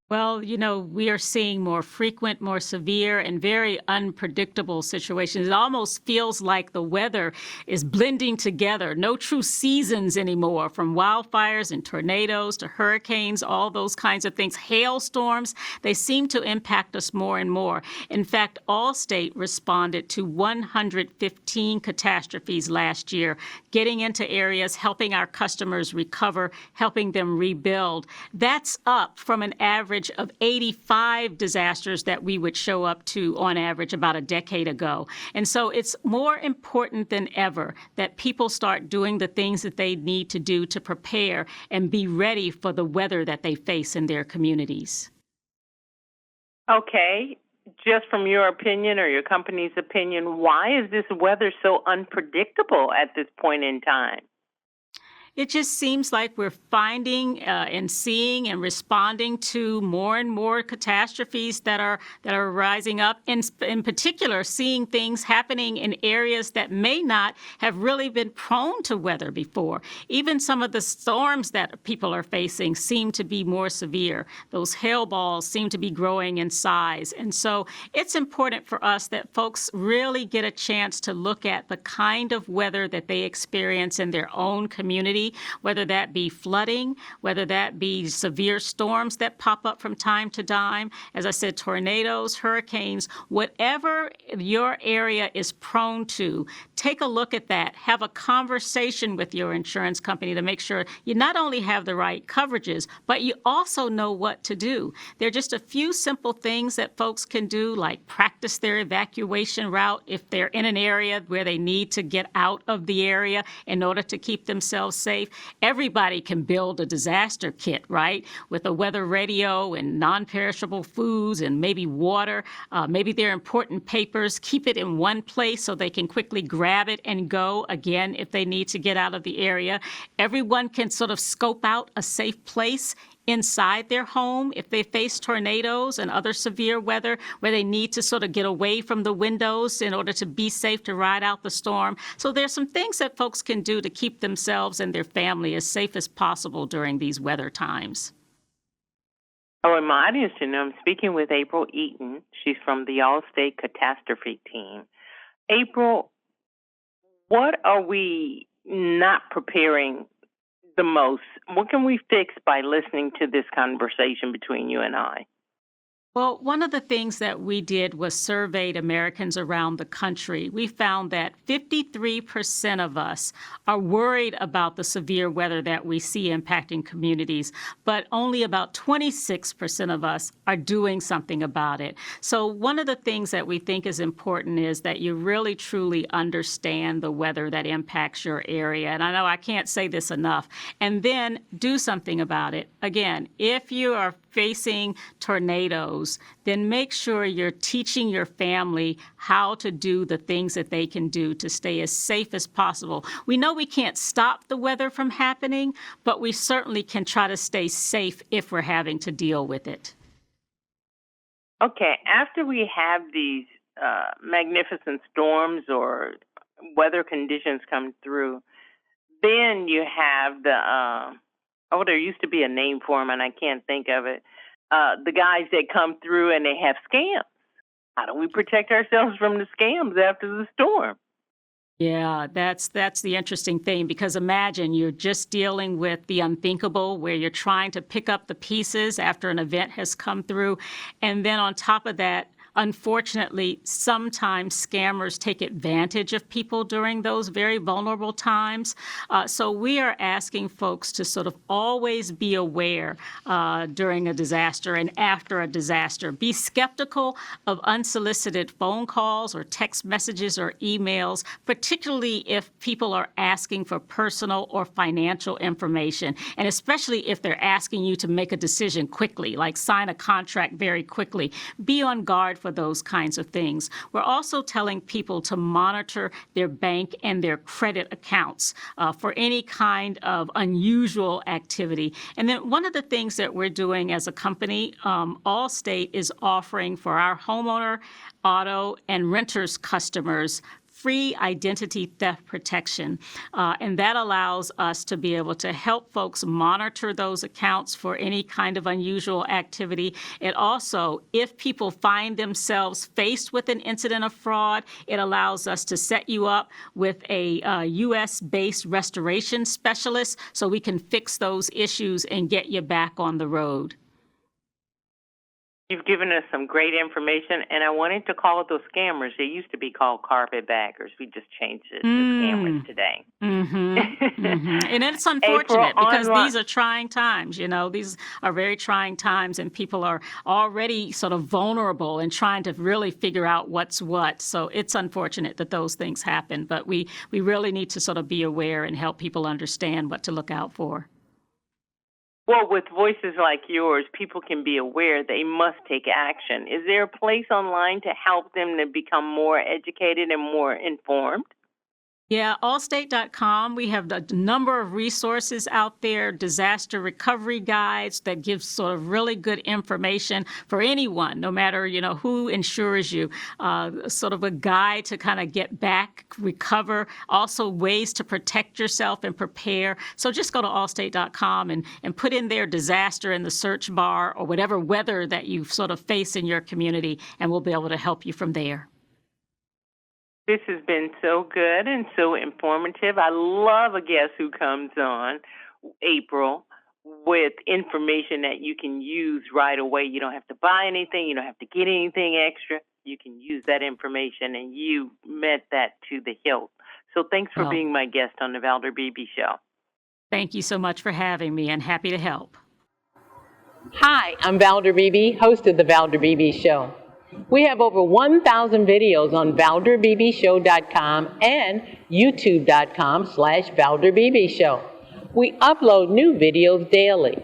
Well, we are seeing more frequent, more severe, and very unpredictable situations. It almost feels like the weather is blending together. No true seasons anymore, from wildfires and tornadoes to hurricanes, all those kinds of things. Hailstorms, they seem to impact us more and more. In fact, Allstate responded to 115 catastrophes last year, getting into areas, helping our customers recover, helping them rebuild. That's up from an average of 85 disasters that we would show up to on average about a decade ago. And so it's more important than ever that people start doing the things that they need to do to prepare and be ready for the weather that they face in their communities. Okay, just from your opinion or your company's opinion, why is this weather so unpredictable at this point in time? It just seems like we're finding and seeing and responding to more and more catastrophes that are rising up. In particular, seeing things happening in areas that may not have really been prone to weather before. Even some of the storms that people are facing seem to be more severe. Those hail balls seem to be growing in size. And so it's important for us that folks really get a chance to look at the kind of weather that they experience in their own community, whether that be flooding, whether that be severe storms that pop up from time to time. As I said, tornadoes, hurricanes, whatever your area is prone to, take a look at that. Have a conversation with your insurance company to make sure you not only have the right coverages, but you also know what to do. There are just a few simple things that folks can do, like practice their evacuation route if they're in an area where they need to get out of the area in order to keep themselves safe. Everybody can build a disaster kit, right? With a weather radio and non-perishable foods and maybe water, maybe their important papers. Keep it in one place so they can quickly grab it and go again if they need to get out of the area. Everyone can sort of scope out a safe place inside their home if they face tornadoes and other severe weather where they need to sort of get away from the windows in order to be safe to ride out the storm. So there's some things that folks can do to keep themselves and their family as safe as possible during these weather times. I want my audience to know I'm speaking with April Eaton. She's from the Allstate Catastrophe Team. April, what are we not preparing the most? What can we fix by listening to this conversation between you and I? Well, one of the things that we did was surveyed Americans around the country. We found that 53% of us are worried about the severe weather that we see impacting communities, but only about 26% of us are doing something about it. So one of the things that we think is important is that you really truly understand the weather that impacts your area. And I know I can't say this enough. And then do something about it. Again, if you are facing tornadoes, then make sure you're teaching your family how to do the things that they can do to stay as safe as possible. We know we can't stop the weather from happening, but we certainly can try to stay safe if we're having to deal with it. Okay, after we have these magnificent storms or weather conditions come through, then you have there used to be a name for them and I can't think of it. The guys that come through and they have scams. How do we protect ourselves from the scams after the storm? Yeah, that's the interesting thing, because imagine you're just dealing with the unthinkable where you're trying to pick up the pieces after an event has come through. And then on top of that, unfortunately, sometimes scammers take advantage of people during those very vulnerable times. So we are asking folks to sort of always be aware during a disaster and after a disaster. Be skeptical of unsolicited phone calls or text messages or emails, particularly if people are asking for personal or financial information, and especially if they're asking you to make a decision quickly, like sign a contract very quickly. Be on guard for those kinds of things. We're also telling people to monitor their bank and their credit accounts for any kind of unusual activity. And then one of the things that we're doing as a company, Allstate is offering for our homeowner, auto, and renters customers free identity theft protection. And that allows us to be able to help folks monitor those accounts for any kind of unusual activity. It also, if people find themselves faced with an incident of fraud, it allows us to set you up with a U.S.-based restoration specialist so we can fix those issues and get you back on the road. You've given us some great information, and I wanted to call it those scammers. They used to be called carpetbaggers. We just changed it to scammers today. And it's unfortunate because these are trying times. You know, these are very trying times, and people are already sort of vulnerable and trying to really figure out what's what. So it's unfortunate that those things happen, but we really need to sort of be aware and help people understand what to look out for. Well, with voices like yours, people can be aware they must take action. Is there a place online to help them to become more educated and more informed? Yeah, allstate.com. We have a number of resources out there, disaster recovery guides that give sort of really good information for anyone, no matter, you know, who insures you, sort of a guide to kind of get back, recover, also ways to protect yourself and prepare. So just go to allstate.com and put in there disaster in the search bar or whatever weather that you sort of face in your community, and we'll be able to help you from there. This has been so good and so informative. I love a guest who comes on, April, with information that you can use right away. You don't have to buy anything. You don't have to get anything extra. You can use that information, and you met that to the hilt. So thanks for being my guest on the Valder Beebe Show. Thank you so much for having me, and happy to help. Hi, I'm Valder Beebe, host of The Valder Beebe Show. We have over 1,000 videos on ValderBeebeShow.com and YouTube.com/ValderBeebeShow. We upload new videos daily.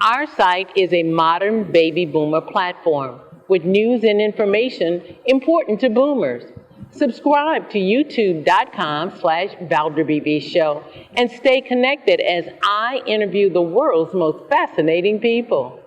Our site is a modern baby boomer platform with news and information important to boomers. Subscribe to YouTube.com/ValderBeebeShow and stay connected as I interview the world's most fascinating people.